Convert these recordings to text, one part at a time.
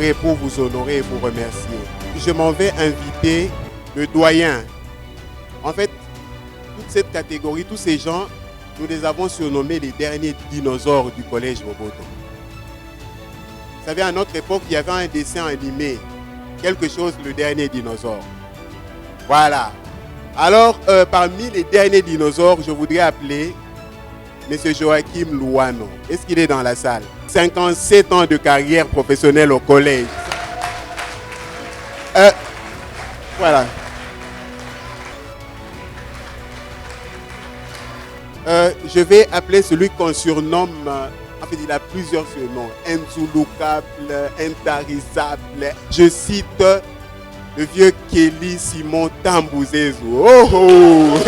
célébrer, pour vous honorer et vous remercier. Je m'en vais inviter le doyen. En fait, toute cette catégorie, tous ces gens, nous les avons surnommés les derniers dinosaures du collège Moboto. Vous savez, à notre époque, il y avait un dessin animé, quelque chose, le dernier dinosaure. Voilà. Alors, parmi les derniers dinosaures, je voudrais appeler M. Joachim Louano. Est-ce qu'il est dans la salle? 57 ans de carrière professionnelle au collège. Voilà. Je vais appeler celui qu'on surnomme, en fait il a plusieurs surnoms, Inzouloukable, Intarissable. Je cite le vieux Kelly Simon Tambouzezu. Oh, oh.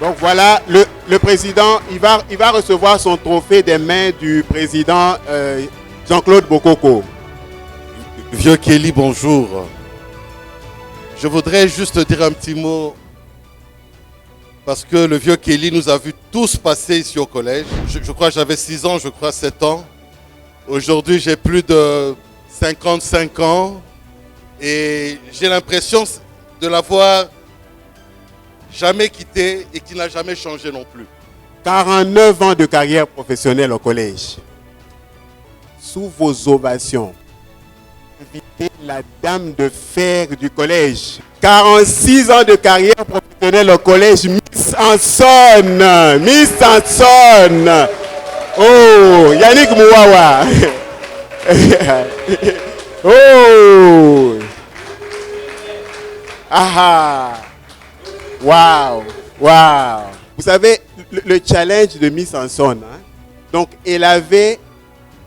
Donc voilà, le président, il va recevoir son trophée des mains du président Jean-Claude Bokoko. Vieux Kelly, bonjour. Je voudrais juste dire un petit mot. Parce que le vieux Kelly nous a vu tous passer ici au collège. Je crois que j'avais 6 ans, je crois 7 ans. Aujourd'hui, j'ai plus de 55 ans. Et j'ai l'impression de l'avoir jamais quitté et qu'il n'a jamais changé non plus. 49 ans de carrière professionnelle au collège. Sous vos ovations, invitez la dame de fer du collège. 46 ans de carrière professionnelle au collège, Miss Anson. Miss Anson. Oh, Yannick Mouawa. Oh. Ah. Wow. Wow. Vous savez, le challenge de Miss Anson, hein? Donc, elle avait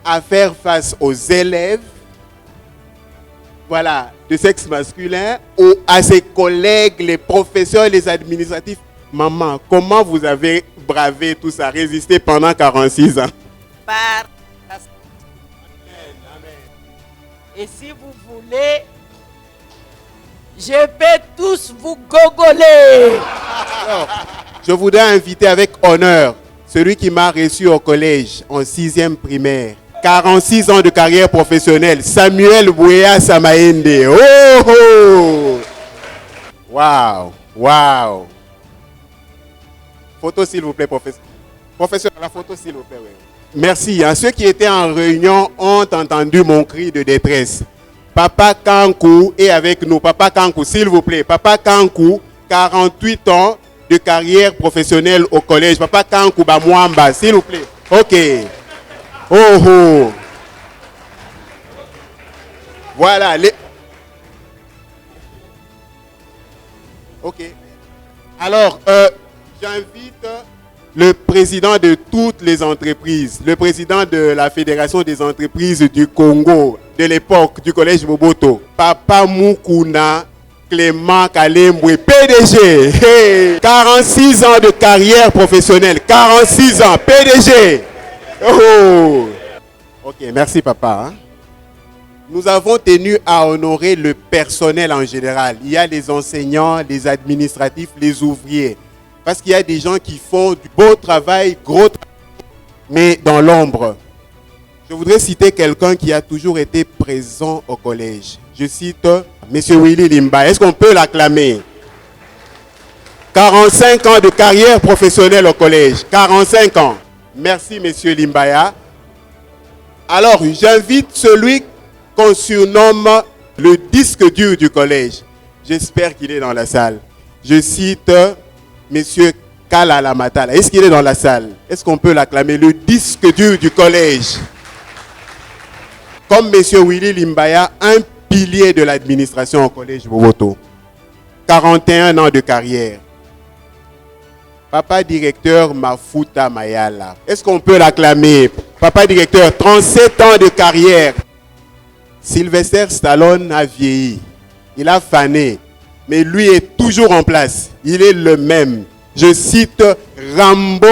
à faire face aux élèves, voilà, de sexe masculin, ou à ses collègues, les professeurs, les administratifs. Maman, comment vous avez bravé tout ça, résisté pendant 46 ans? Par la... Et si vous voulez, je peux tous vous gogoler. Je voudrais inviter avec honneur celui qui m'a reçu au collège en 6e primaire. 46 ans de carrière professionnelle, Samuel Bouya Samaende. Oh, oh! Wow, wow. Photo s'il vous plaît, professeur. Professeur, la photo s'il vous plaît. Oui. Merci. Hein. Ceux qui étaient en réunion ont entendu mon cri de détresse. Papa Kankou est avec nous. Papa Kankou, s'il vous plaît. Papa Kankou, 48 ans de carrière professionnelle au collège. Papa Kankou Bamwamba, s'il vous plaît. Ok. Oh, oh. Voilà. Ok. Alors, j'invite le président de toutes les entreprises, le président de la Fédération des entreprises du Congo, de l'époque du collège Moboto, Papa Mukuna Clément Kalembwe, PDG. Hey. 46 ans de carrière professionnelle. 46 ans, PDG. Oh. Ok, merci papa. Hein? Nous avons tenu à honorer le personnel en général. Il y a les enseignants, les administratifs, les ouvriers. Parce qu'il y a des gens qui font du beau travail, gros travail, mais dans l'ombre. Je voudrais citer quelqu'un qui a toujours été présent au collège. Je cite M. Willy Limba. Est-ce qu'on peut l'acclamer? 45 ans de carrière professionnelle au collège. 45 ans. Merci, M. Limbaya. Alors, j'invite celui qu'on surnomme le disque dur du collège. J'espère qu'il est dans la salle. Je cite M. Kalala Matala. Est-ce qu'il est dans la salle? Est-ce qu'on peut l'acclamer? Le disque dur du collège. Comme M. Willy Limbaya, un pilier de l'administration au collège Moboto. 41 ans de carrière. Papa directeur Mafuta Mayala. Est-ce qu'on peut l'acclamer? Papa directeur, 37 ans de carrière. Sylvester Stallone a vieilli. Il a fané. Mais lui est toujours en place. Il est le même. Je cite Rambo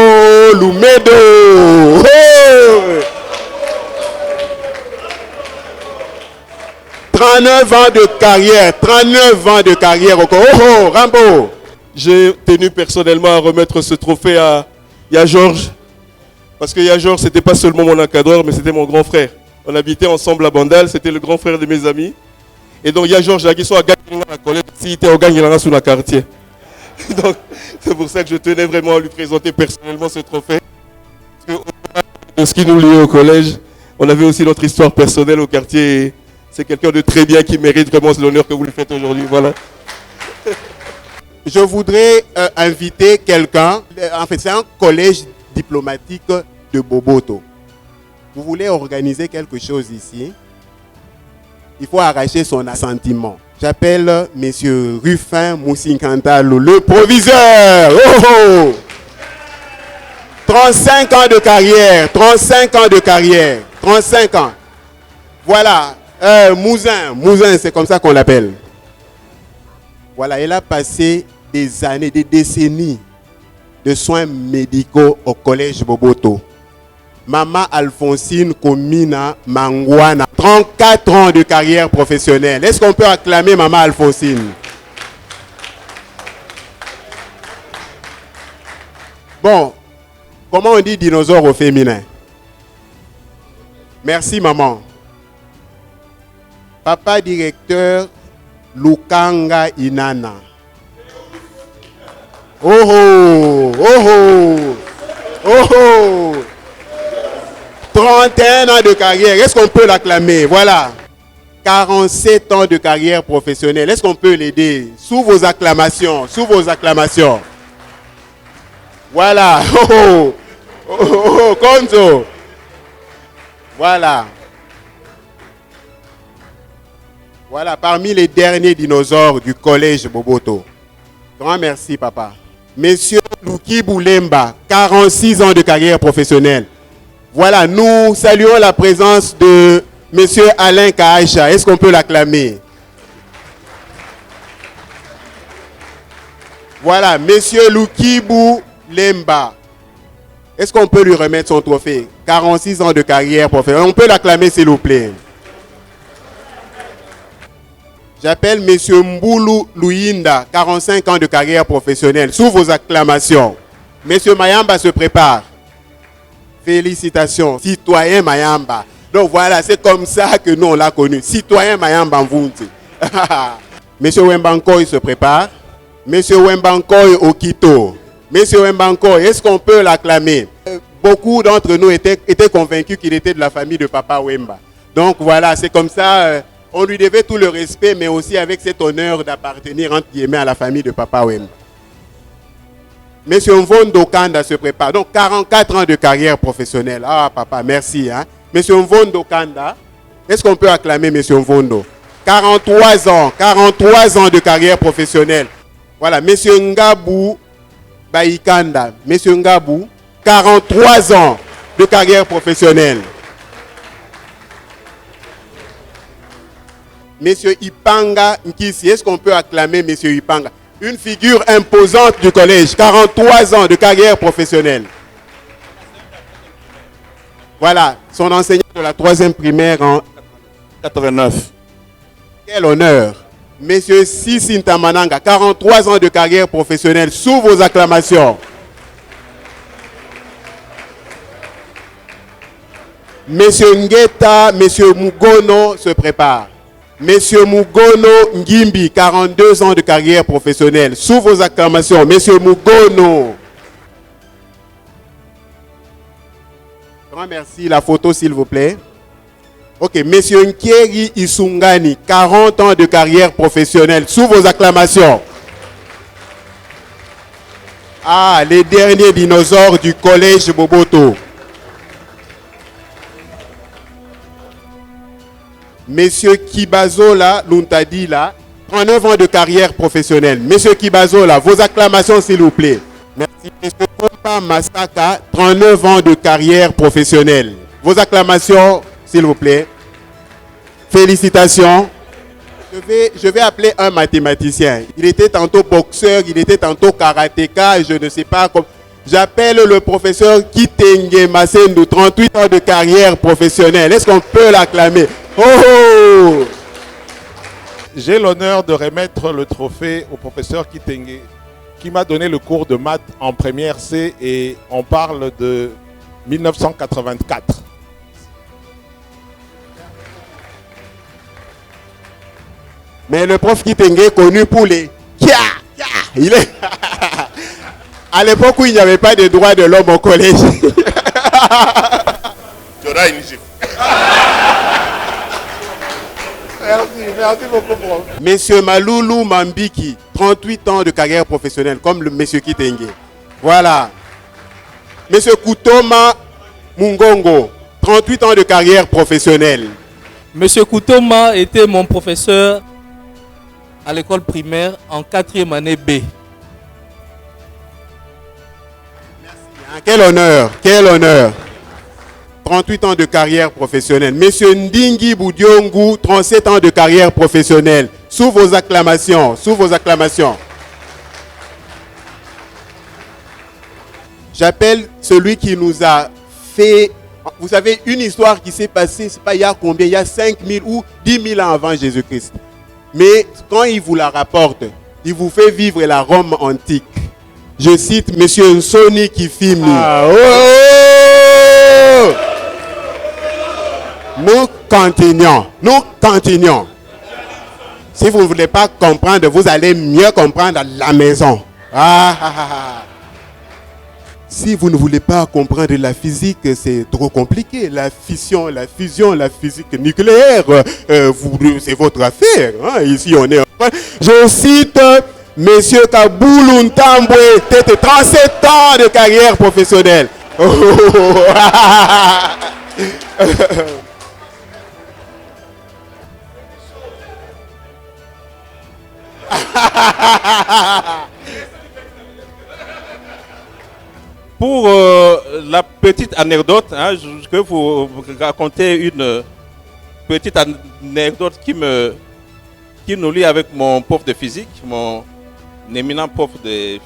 Lumedo. Oh! 39 ans de carrière. 39 ans de carrière. Oh, oh, Rambo. J'ai tenu personnellement à remettre ce trophée à Georges. Parce que Georges, ce n'était pas seulement mon encadreur, mais c'était mon grand frère. On habitait ensemble à Bandal, c'était le grand frère de mes amis. Et donc, il y a Georges qui sont à Gagnon, à collège, s'il était au Gagnon, sous le quartier. Donc, c'est pour ça que je tenais vraiment à lui présenter personnellement ce trophée. Parce que, de ce qui nous liait au collège, on avait aussi notre histoire personnelle au quartier. Et c'est quelqu'un de très bien qui mérite vraiment l'honneur que vous lui faites aujourd'hui. Voilà. Je voudrais inviter quelqu'un. En fait, c'est un collège diplomatique de Boboto. Vous voulez organiser quelque chose ici, il faut arracher son assentiment. J'appelle M. Rufin Moussinkantalo, le proviseur. Oh, oh. 35 ans de carrière, 35 ans de carrière, 35 ans. Voilà, Mouzin, c'est comme ça qu'on l'appelle. Voilà, il a passé des années, des décennies de soins médicaux au collège Boboto. Maman Alphonsine Komina Mangwana, 34 ans de carrière professionnelle. Est-ce qu'on peut acclamer Maman Alphonsine? Bon, comment on dit dinosaure au féminin? Merci maman. Papa directeur Lukanga Inana. Oh oh, oh oh, oh oh. 31 ans de carrière, est-ce qu'on peut l'acclamer? Voilà. 47 ans de carrière professionnelle, est-ce qu'on peut l'aider? Sous vos acclamations, sous vos acclamations. Voilà. Oh oh, oh oh, oh. Konzo. Voilà. Voilà, parmi les derniers dinosaures du collège Boboto. Grand merci, papa. Monsieur Luki Boulemba, 46 ans de carrière professionnelle. Voilà, nous saluons la présence de Monsieur Alain Kahacha. Est-ce qu'on peut l'acclamer? Voilà, Monsieur Lukibu Lemba. Est-ce qu'on peut lui remettre son trophée? 46 ans de carrière professionnelle. On peut l'acclamer, s'il vous plaît. J'appelle Monsieur Mboulou Louinda, 45 ans de carrière professionnelle. Sous vos acclamations. Monsieur Mayamba se prépare. Félicitations, citoyen Mayamba. Donc voilà, c'est comme ça que nous on l'a connu. Citoyen Mayamba Mvunti. Monsieur Wembankoy se prépare. Monsieur Wembankoy Okito. Monsieur Wembankoy, est-ce qu'on peut l'acclamer? Beaucoup d'entre nous étaient convaincus qu'il était de la famille de Papa Wemba. Donc voilà, c'est comme ça, on lui devait tout le respect, mais aussi avec cet honneur d'appartenir entre guillemets à la famille de Papa Wemba. Monsieur Mvondo Kanda se prépare. Donc 44 ans de carrière professionnelle. Ah papa, merci. Hein? Monsieur Mvondo Kanda, est-ce qu'on peut acclamer Monsieur Mvondo? 43 ans de carrière professionnelle. Voilà, Monsieur Ngabou Baïkanda. Monsieur Ngabou, 43 ans de carrière professionnelle. Monsieur Ipanga Nkisi, est-ce qu'on peut acclamer Monsieur Ipanga? Une figure imposante du collège, 43 ans de carrière professionnelle. Voilà, son enseignant de la 3e primaire en 89. Quel honneur. Monsieur Sissi Ntamananga, 43 ans de carrière professionnelle, sous vos acclamations. Monsieur Ngeta, Monsieur Mugono se prépare. Monsieur Mugono Ngimbi, 42 ans de carrière professionnelle. Sous vos acclamations, Monsieur Mugono. Grand merci. La photo, s'il vous plaît. Ok, Monsieur Nkieri Isungani, 40 ans de carrière professionnelle. Sous vos acclamations. Ah, les derniers dinosaures du collège Boboto. Monsieur Kibazola Luntadila, 39 ans de carrière professionnelle. Monsieur Kibazola, vos acclamations s'il vous plaît. Merci. Monsieur Kompa Masaka, 39 ans de carrière professionnelle. Vos acclamations s'il vous plaît. Félicitations. Je vais appeler un mathématicien. Il était tantôt boxeur, il était tantôt karatéka, je ne sais pas comment. J'appelle le professeur Kitenge Masendou, 38 ans de carrière professionnelle. Est-ce qu'on peut l'acclamer? Oh, oh! J'ai l'honneur de remettre le trophée au professeur Kitenge qui m'a donné le cours de maths en première C et on parle de 1984. Mais le prof Kitenge est connu pour les kia, kia. Il est à l'époque où il n'y avait pas de droits de l'homme au collège. Tu auras une gifle. Merci beaucoup, prof. Monsieur Maloulou Mambiki, 38 ans de carrière professionnelle, comme le monsieur Kitenge. Voilà. Monsieur Koutoma Mungongo, 38 ans de carrière professionnelle. Monsieur Koutoma était mon professeur à l'école primaire en 4e année B. Quel honneur, quel honneur. 38 ans de carrière professionnelle. Monsieur Ndingi Boudiongu, 37 ans de carrière professionnelle. Sous vos acclamations, sous vos acclamations. J'appelle celui qui nous a fait... Vous savez, une histoire qui s'est passée, c'est pas il y a combien, il y a 5000 ou 10 000 ans avant Jésus-Christ. Mais quand il vous la rapporte, il vous fait vivre la Rome antique. Je cite Monsieur Nsoni qui filme. Ah, oh! Nous continuons, nous continuons. Si vous ne voulez pas comprendre, vous allez mieux comprendre à la maison. Ah, ah, ah, ah. Si vous ne voulez pas comprendre la physique, c'est trop compliqué. La fission, la fusion, la physique nucléaire, c'est votre affaire. Hein? Ici, on est... Je cite Monsieur Kaboulou Ntambwe, 37 ans de carrière professionnelle. Oh, oh, oh. Pour la petite anecdote, hein, je vais vous raconter une petite anecdote qui nous lie avec mon prof de physique, mon éminent prof de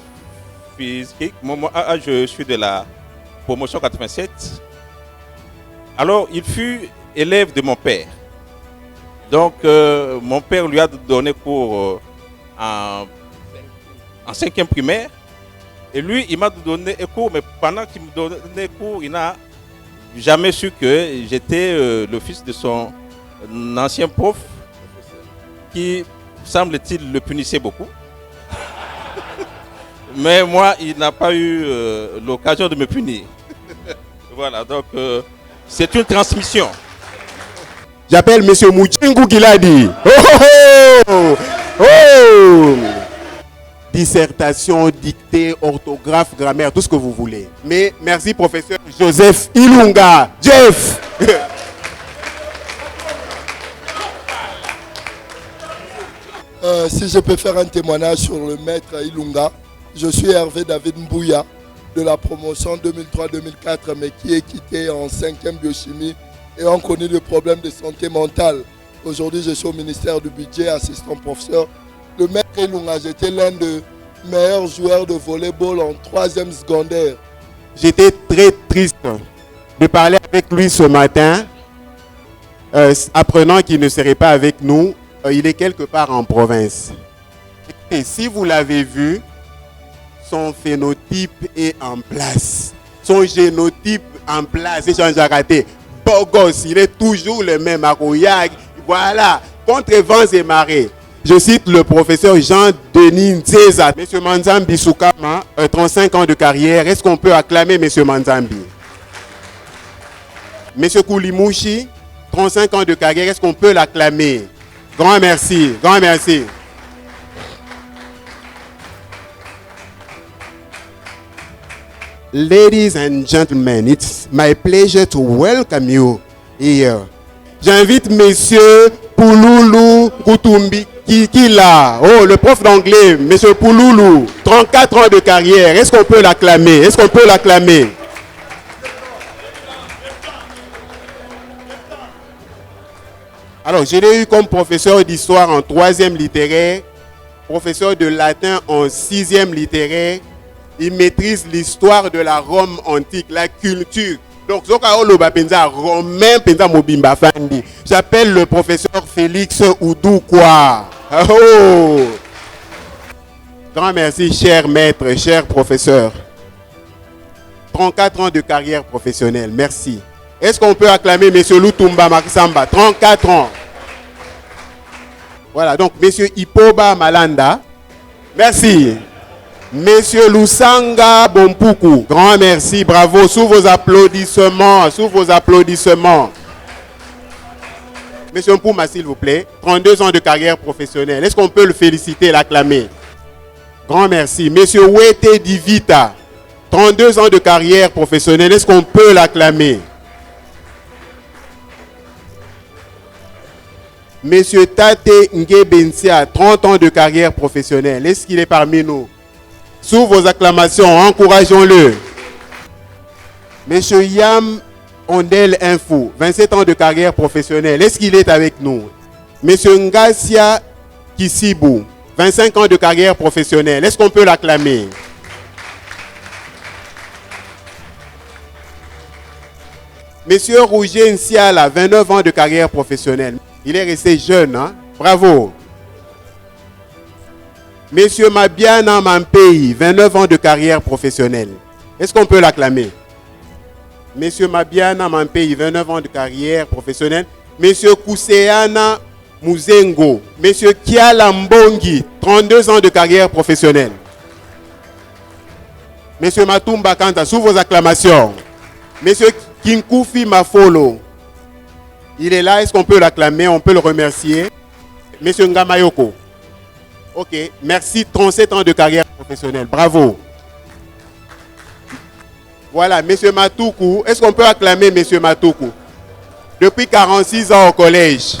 physique. Moi, je suis de la promotion 87. Alors, il fut élève de mon père. Donc, mon père lui a donné cours en 5e primaire. Et lui, il m'a donné cours, mais pendant qu'il me donnait cours, il n'a jamais su que j'étais le fils de son ancien prof qui, semble-t-il, le punissait beaucoup. Mais moi, il n'a pas eu l'occasion de me punir. Voilà, donc c'est une transmission. J'appelle Monsieur Mouchingu Giladi. Oh, oh, oh, oh. Dissertation, dictée, orthographe, grammaire, tout ce que vous voulez. Mais merci professeur Joseph Ilunga. Jeff. Si je peux faire un témoignage sur le maître Ilunga, je suis Hervé David Mbouya de la promotion 2003-2004, mais qui est quitté en 5e biochimie et on connaît des problèmes de santé mentale. Aujourd'hui, je suis au ministère du Budget, assistant professeur. Le maître Ilunga, j'étais l'un des meilleurs joueurs de volleyball en 3e secondaire. J'étais très triste de parler avec lui ce matin, apprenant qu'il ne serait pas avec nous. Il est quelque part en province. Et si vous l'avez vu, son phénotype est en place. Son génotype en place. C'est Jean-Jacques. Beau gosse, il est toujours le même. Voilà, contre vents et marées. Je cite le professeur Jean-Denis Nzeza. Monsieur Manzambi Soukama, 35 ans de carrière. Est-ce qu'on peut acclamer Monsieur Manzambi? Monsieur Koulimouchi, 35 ans de carrière. Est-ce qu'on peut l'acclamer? Grand merci, grand merci. Ladies and gentlemen, it's my pleasure to welcome you here. J'invite Monsieur Pouloulou Koutoumbi qui là. Oh, le prof d'anglais, Monsieur Pouloulou, 34 ans de carrière. Est-ce qu'on peut l'acclamer? Est-ce qu'on peut l'acclamer? Alors, je l'ai eu comme professeur d'histoire en 3e littéraire, professeur de latin en 6e littéraire. Il maîtrise l'histoire de la Rome antique, la culture. Donc, j'appelle le professeur Félix Oudoukwa. Oh! Grand merci, cher maître, cher professeur. 34 ans de carrière professionnelle, merci. Est-ce qu'on peut acclamer M. Lutumba Makisamba? 34 ans. Voilà, donc Monsieur Ipoba Malanda. Merci. Monsieur Lusanga Bompuku. Grand merci, bravo. Sous vos applaudissements, sous vos applaudissements. Monsieur Mpouma, s'il vous plaît. 32 ans de carrière professionnelle. Est-ce qu'on peut le féliciter, l'acclamer? Grand merci. Monsieur Wete Divita. 32 ans de carrière professionnelle. Est-ce qu'on peut l'acclamer? Monsieur Tate Ngebensia, 30 ans de carrière professionnelle. Est-ce qu'il est parmi nous? Sous vos acclamations, encourageons-le. Monsieur Yam Ondel Info, 27 ans de carrière professionnelle. Est-ce qu'il est avec nous? Monsieur Ngasia Kisibu, 25 ans de carrière professionnelle. Est-ce qu'on peut l'acclamer? Monsieur Rouget Nsiala, 29 ans de carrière professionnelle. Il est resté jeune, hein? Bravo. Monsieur Mabiana Mampei, 29 ans de carrière professionnelle. Est-ce qu'on peut l'acclamer? Monsieur Mabiana Mampei, 29 ans de carrière professionnelle. Monsieur Kousseana Muzengo. Monsieur Kiala Mbongi, 32 ans de carrière professionnelle. Monsieur Matumba Kanta, sous vos acclamations. Monsieur Kinkoufi Mafolo. Il est là, est-ce qu'on peut l'acclamer? On peut le remercier. Monsieur Ngamayoko. Ok, merci, 37 ans de carrière professionnelle. Bravo. Voilà, Monsieur Matoukou. Est-ce qu'on peut acclamer Monsieur Matoukou? Depuis 46 ans au collège.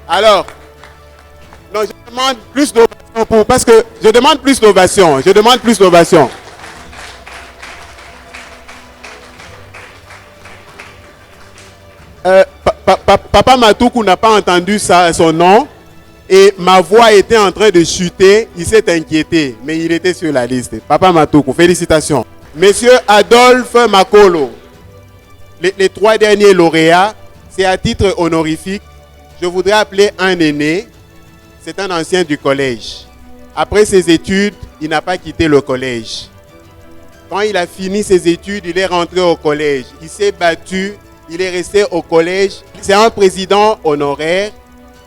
Alors, non, je demande plus d'ovation pour... Parce que je demande plus d'ovation. Je demande plus d'ovation. Papa Matoukou n'a pas entendu son nom et ma voix était en train de chuter. Il s'est inquiété, mais il était sur la liste. Papa Matoukou, félicitations. Monsieur Adolphe Makolo, les 3 derniers lauréats, c'est à titre honorifique. Je voudrais appeler un aîné. C'est un ancien du collège. Après ses études, il n'a pas quitté le collège. Quand il a fini ses études, il est rentré au collège. Il s'est battu. Il est resté au collège. C'est un président honoraire.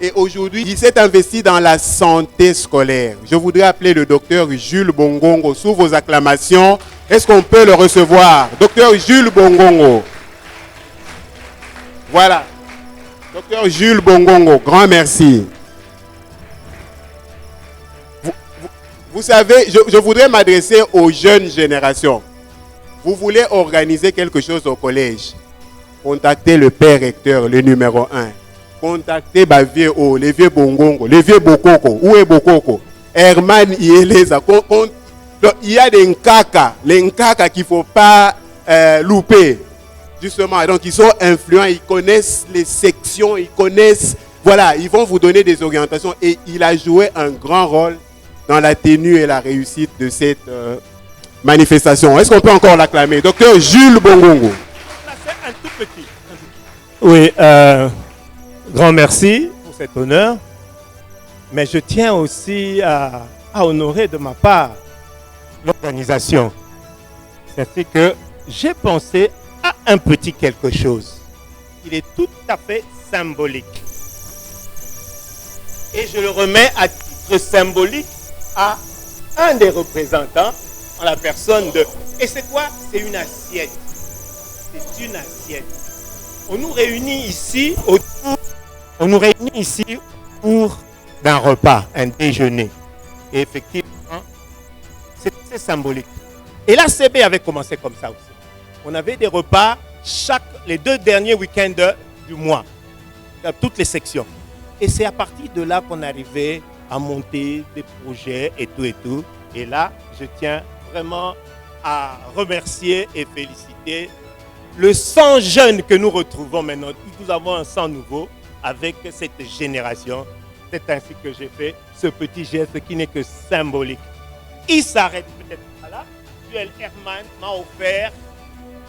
Et aujourd'hui, il s'est investi dans la santé scolaire. Je voudrais appeler le docteur Jules Bongongo sous vos acclamations. Est-ce qu'on peut le recevoir? Docteur Jules Bongongo. Voilà. Docteur Jules Bongongo, grand merci. Vous savez, je voudrais m'adresser aux jeunes générations. Vous voulez organiser quelque chose au collège? Contactez le père recteur, le numéro 1. Contactez les vieux Bongongo, les vieux Bokoko. Où est Bokoko? Herman Ieleza. Il y a des Nkaka, les Nkaka qu'il ne faut pas louper. Justement, donc ils sont influents, ils connaissent les sections, ils connaissent, voilà, ils vont vous donner des orientations. Et il a joué un grand rôle dans la tenue et la réussite de cette manifestation. Est-ce qu'on peut encore l'acclamer? Docteur Jules Bongongo. Un tout petit. Oui, grand merci pour cet honneur. Mais je tiens aussi à honorer de ma part l'organisation. C'est que j'ai pensé à un petit quelque chose. Il est tout à fait symbolique. Et je le remets à titre symbolique à un des représentants en la personne de... Et c'est quoi? C'est une assiette. C'est une assiette. On nous réunit ici pour d'un repas, un déjeuner. Et effectivement, c'est symbolique. Et la CB avait commencé comme ça aussi. On avait des repas les 2 derniers week-ends du mois, dans toutes les sections. Et c'est à partir de là qu'on arrivait à monter des projets et tout et tout. Et là, je tiens vraiment à remercier et féliciter le sang jeune que nous retrouvons maintenant. Nous avons un sang nouveau avec cette génération. C'est ainsi que j'ai fait ce petit geste qui n'est que symbolique. Il s'arrête peut-être là. Joël Herman m'a offert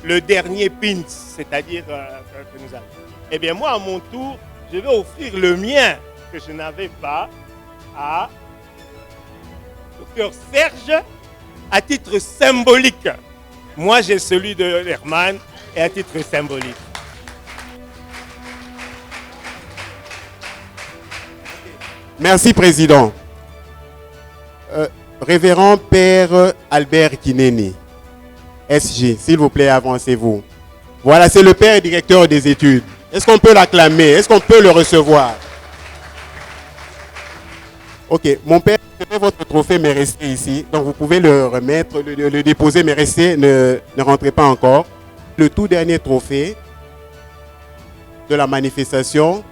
le dernier pins, c'est-à-dire que nous avons. Eh bien moi, à mon tour, je vais offrir le mien que je n'avais pas à Dr Serge à titre symbolique. Moi, j'ai celui de Herman et à titre symbolique. Merci, Président. Révérend Père Albert Kineni, SG, s'il vous plaît, avancez-vous. Voilà, c'est le Père directeur des études. Est-ce qu'on peut l'acclamer? Est-ce qu'on peut le recevoir? Ok, mon père, votre trophée, mais restez ici. Donc vous pouvez le remettre, le déposer, mais restez, ne rentrez pas encore. Le tout dernier trophée de la manifestation,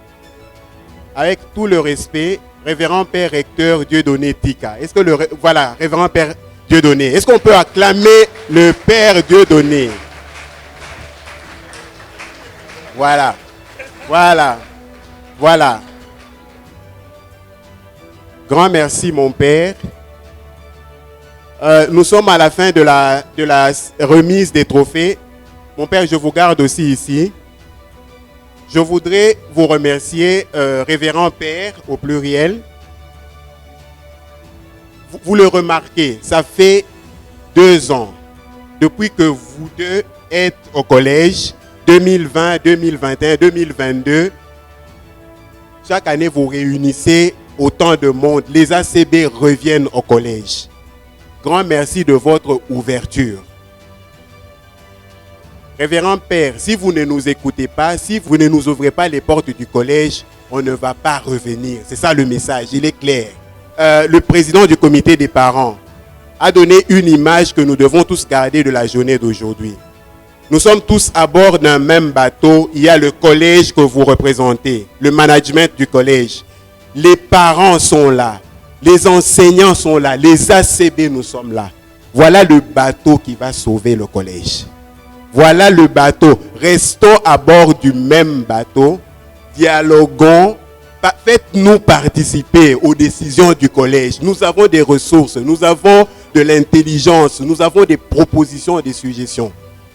avec tout le respect, Révérend Père Recteur Dieudonné Tika. Est-ce que voilà, Révérend Père Dieudonné. Est-ce qu'on peut acclamer le Père Dieudonné? Voilà. Voilà. Voilà. Grand merci, mon Père. Nous sommes à la fin de la remise des trophées. Mon Père, je vous garde aussi ici. Je voudrais vous remercier, Révérend Père, au pluriel. Vous le remarquez, ça fait 2 ans depuis que vous deux êtes au collège, 2020, 2021, 2022. Chaque année, vous réunissez autant de monde. Les ACB reviennent au collège. Grand merci de votre ouverture. Révérend Père, si vous ne nous écoutez pas, si vous ne nous ouvrez pas les portes du collège, on ne va pas revenir. C'est ça le message, il est clair. Le président du comité des parents a donné une image que nous devons tous garder de la journée d'aujourd'hui. Nous sommes tous à bord d'un même bateau. Il y a le collège que vous représentez, le management du collège. Les parents sont là, les enseignants sont là, les ACB, nous sommes là. Voilà le bateau qui va sauver le collège. Voilà le bateau. Restons à bord du même bateau. Dialoguons. Faites-nous participer aux décisions du collège. Nous avons des ressources, nous avons de l'intelligence, nous avons des propositions et des suggestions.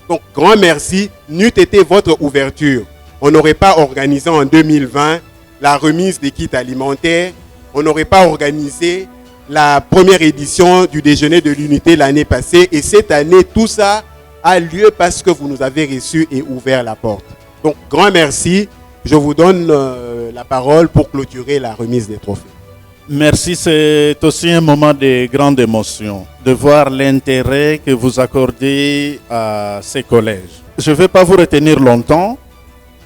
Donc, grand merci. N'eût été votre ouverture, on n'aurait pas organisé en 2020 la remise des kits alimentaires. On n'aurait pas organisé la première édition du déjeuner de l'unité l'année passée. Et cette année, tout ça a lieu parce que vous nous avez reçus et ouvert la porte. Donc, grand merci. Je vous donne la parole pour clôturer la remise des trophées. Merci, c'est aussi un moment de grande émotion de voir l'intérêt que vous accordez à ces collèges. Je ne vais pas vous retenir longtemps,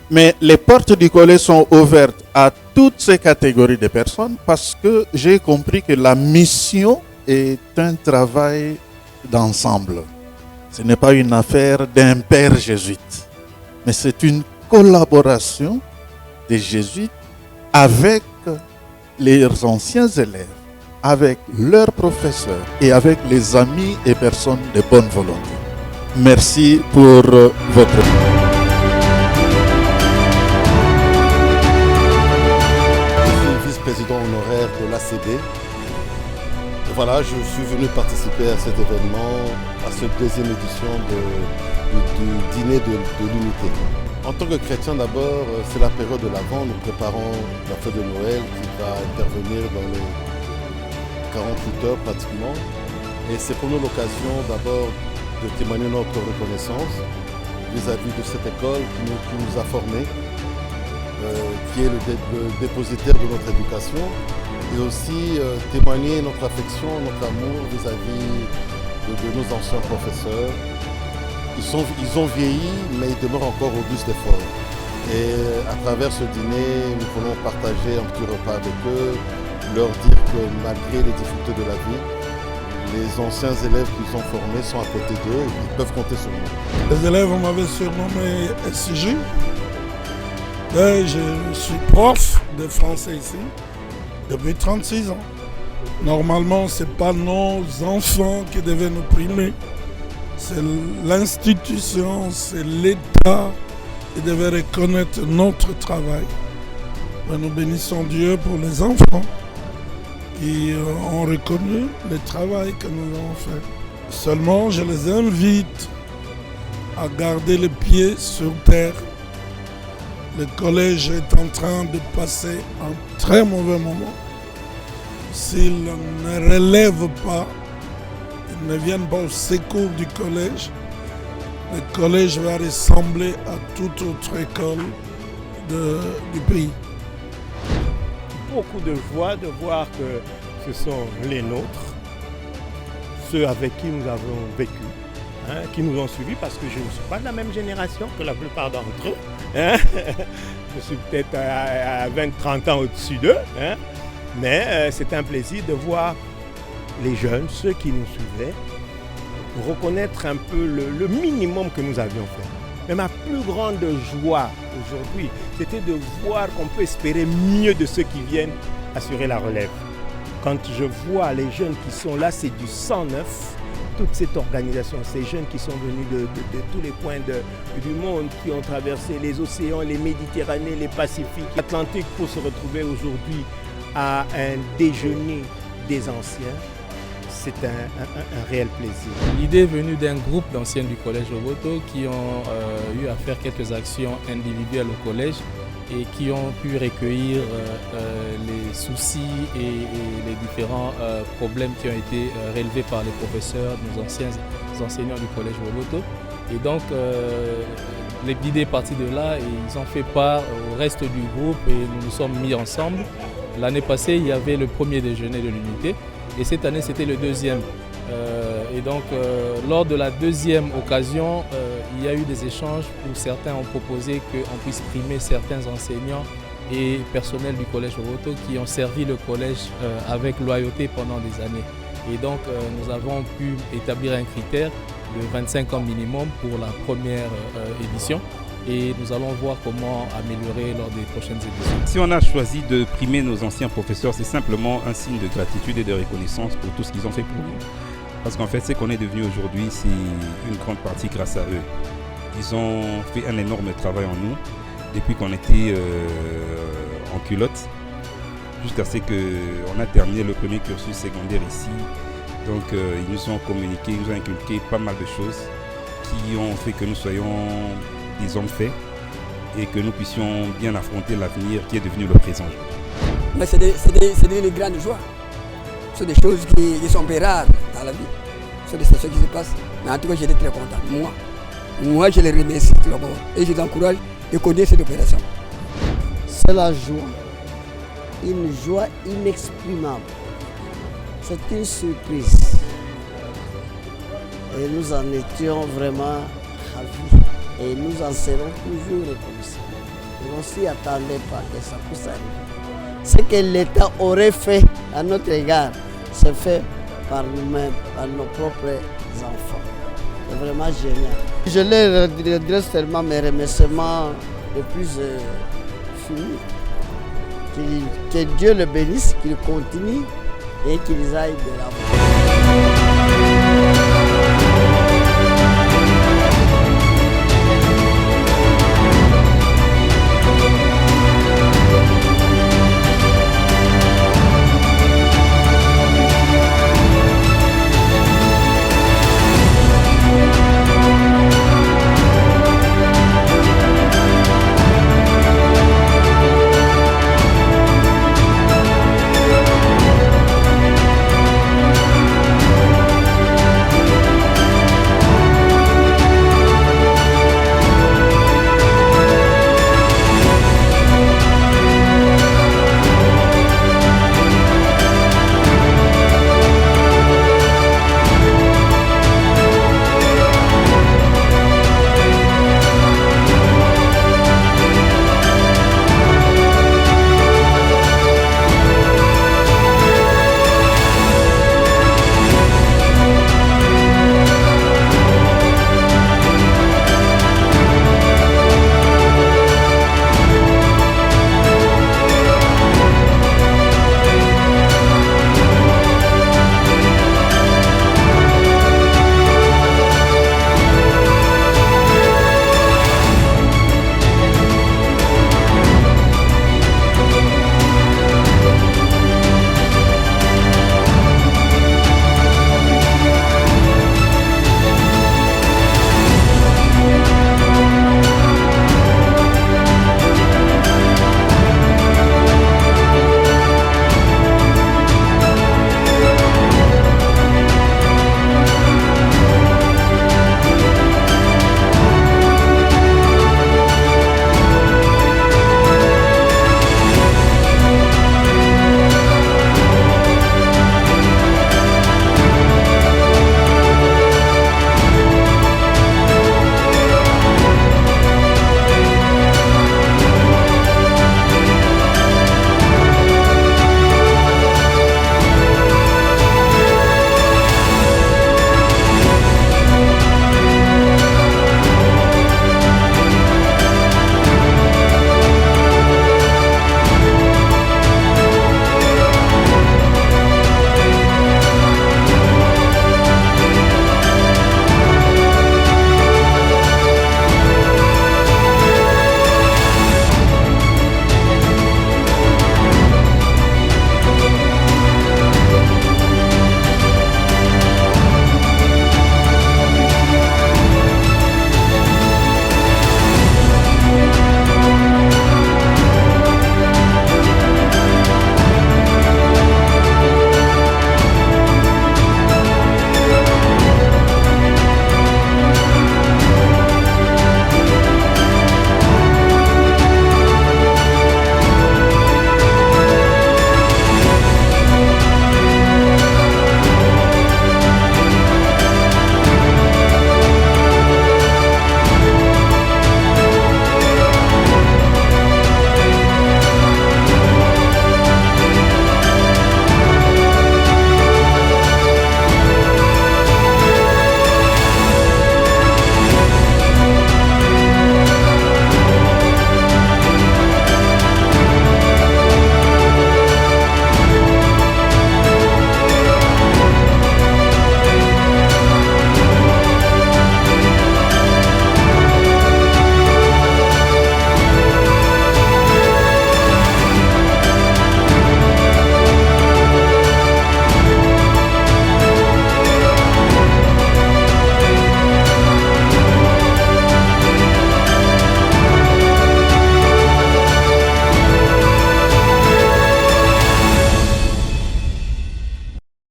mais les portes du collège sont ouvertes à toutes ces catégories de personnes parce que j'ai compris que la mission est un travail d'ensemble. Ce n'est pas une affaire d'un père jésuite, mais c'est une collaboration des jésuites avec leurs anciens élèves, avec leurs professeurs et avec les amis et personnes de bonne volonté. Merci pour votre... Vice-président honoraire de l'ACB. Voilà, je suis venu participer à cet événement, à cette deuxième édition du dîner de l'unité. En tant que chrétien d'abord, c'est la période de l'Avent, nous préparons la fête de Noël qui va intervenir dans les 48 heures pratiquement. Et c'est pour nous l'occasion d'abord de témoigner notre reconnaissance vis-à-vis de cette école qui nous a formés, qui est le dépositaire de notre éducation, et aussi témoigner notre affection, notre amour vis-à-vis de nos anciens professeurs. Ils ont vieilli, mais ils demeurent encore robustes et forts. Et à travers ce dîner, nous voulons partager un petit repas avec eux, leur dire que malgré les difficultés de la vie, les anciens élèves qu'ils ont formés sont à côté d'eux et ils peuvent compter sur nous. Les élèves m'avaient surnommé SCG. Je suis prof de français ici depuis 36 ans. Normalement, ce n'est pas nos enfants qui devaient nous primer. C'est l'institution, c'est l'État qui devait reconnaître notre travail. Mais nous bénissons Dieu pour les enfants qui ont reconnu le travail que nous avons fait. Seulement, je les invite à garder les pieds sur terre. Le collège est en train de passer un très mauvais moment. S'ils ne relèvent pas, ils ne viennent pas au secours du collège, le collège va ressembler à toute autre école du pays. beaucoup de joie de voir que ce sont les nôtres, ceux avec qui nous avons vécu, hein, qui nous ont suivis, parce que je ne suis pas de la même génération que la plupart d'entre eux. Hein. Je suis peut-être à 20-30 ans au-dessus d'eux, hein. Mais c'est un plaisir de voir les jeunes, ceux qui nous suivaient, reconnaître un peu le minimum que nous avions fait. Mais ma plus grande joie aujourd'hui, c'était de voir qu'on peut espérer mieux de ceux qui viennent assurer la relève. Quand je vois les jeunes qui sont là, c'est du sang neuf. Toute cette organisation, ces jeunes qui sont venus de tous les coins du monde, qui ont traversé les océans, les Méditerranées, les Pacifiques, l'Atlantique, pour se retrouver aujourd'hui à un déjeuner des anciens, c'est un réel plaisir. L'idée est venue d'un groupe d'anciens du collège Roboto qui ont eu à faire quelques actions individuelles au collège et qui ont pu recueillir les soucis et les différents problèmes qui ont été relevés par les professeurs, nos anciens enseignants du collège Roboto. Et donc l'idée est partie de là et ils ont fait part au reste du groupe et nous nous sommes mis ensemble. L'année passée, il y avait le premier déjeuner de l'unité et cette année, c'était le deuxième. Et donc, lors de la deuxième occasion, il y a eu des échanges où certains ont proposé qu'on puisse primer certains enseignants et personnels du collège Roboto qui ont servi le collège avec loyauté pendant des années. Et donc, nous avons pu établir un critère de 25 ans minimum pour la première édition. Et nous allons voir comment améliorer lors des prochaines éditions. Si on a choisi de primer nos anciens professeurs, c'est simplement un signe de gratitude et de reconnaissance pour tout ce qu'ils ont fait pour nous. Parce qu'en fait, ce qu'on est devenu aujourd'hui, c'est une grande partie grâce à eux. Ils ont fait un énorme travail en nous, depuis qu'on était en culotte, jusqu'à ce qu'on a terminé le premier cursus secondaire ici. Donc ils nous ont communiqué, ils nous ont inculqué pas mal de choses qui ont fait que nous soyons des hommes faits et que nous puissions bien affronter l'avenir qui est devenu le présent. Mais c'est une grande joie. Ce sont des choses qui sont peu rares dans la vie. Ce sont ce qui se passe. Mais en tout cas, j'étais très content. Moi, je les remercie tout d'abord. Et je les encourage de connaître cette opération. C'est la joie. Une joie inexprimable. C'est une surprise. Et nous en étions vraiment ravis. Et nous en serons toujours reconnaissants. On ne s'y attendait pas que ça puisse arriver. Ce que l'État aurait fait à notre égard, c'est fait par nous-mêmes, par nos propres enfants. C'est vraiment génial. Je leur adresse tellement mes remerciements les plus finis. Que Dieu le bénisse, qu'il continue et qu'ils aillent de l'avant.